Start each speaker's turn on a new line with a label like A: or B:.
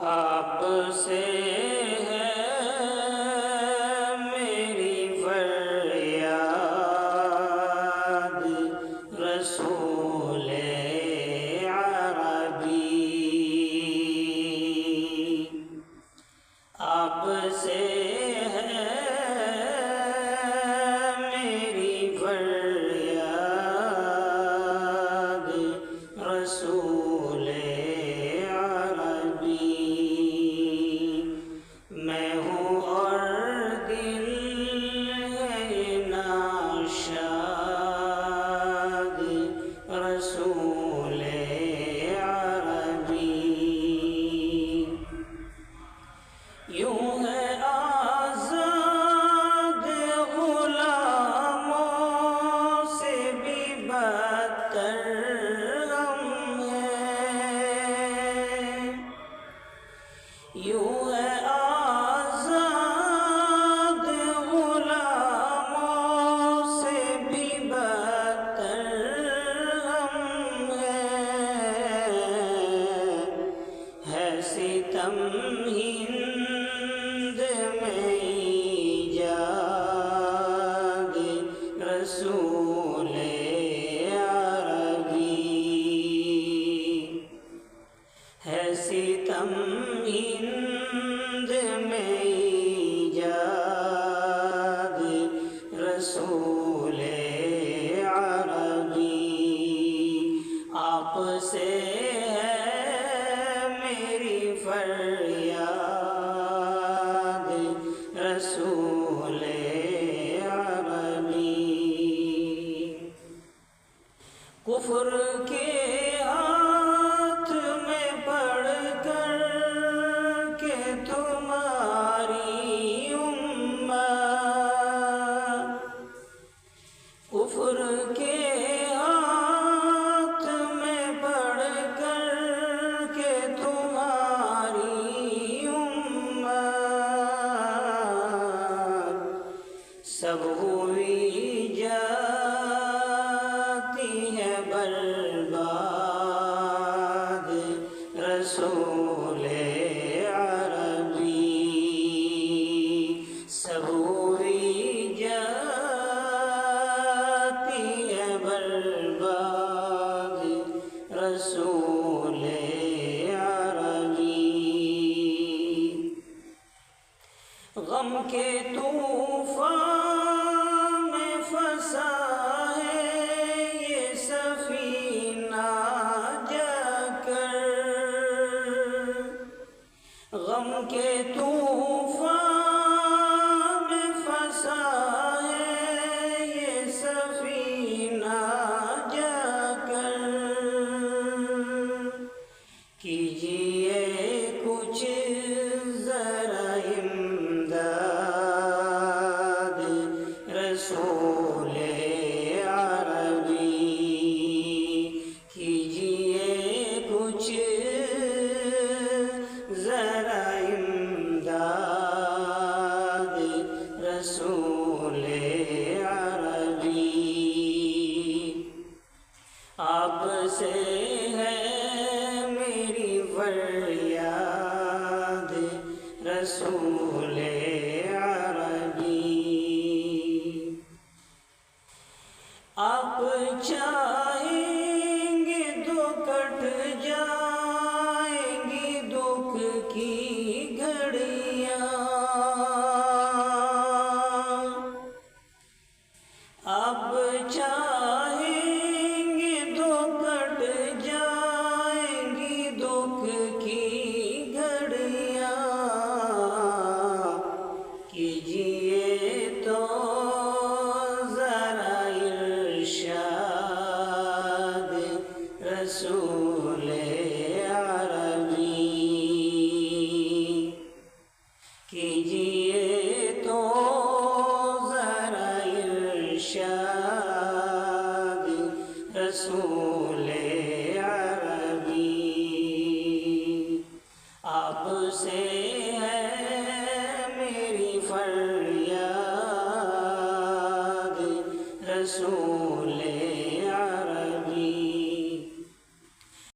A: آپ سے ہے میری فریاد رسول عربی، آپ سے ہے میری فریاد رسول عربی، میں ہوں اور دل ہے ناشاد رسول عربی، یوں ہے آزاد غلاموں سے بھی بدتر ہم ہیں، یوں ہے آزاد غلاموں سے بھی بدتر ہم ہیں، ہے ستم ہند میں ایجاد رسول عربی، ہے ستم ہند میں ایجاد رسول عربی، آپ سے ہے میری فریاد رسول عربی، کفر کے ہاتھ میں پڑ کر کہ تمہاری امت، کفر کے ہاتھ میں پڑ کر کہ تمہاری امت سب ہوئی جاتی ہے برباد رسول عربی، سب ہوئی جاتی ہے برباد رسول عربی، غم کے طوفان میں پھنسا ہے یہ سفینہ جا کر، غم کے طوفان میں پھنسا ہے یہ سفینہ جا کر، کیجیے کچھ ذرا امداد رسول عربی، کیجیے کچھ ذرا امداد رسول عربی، آپ سے ہے میری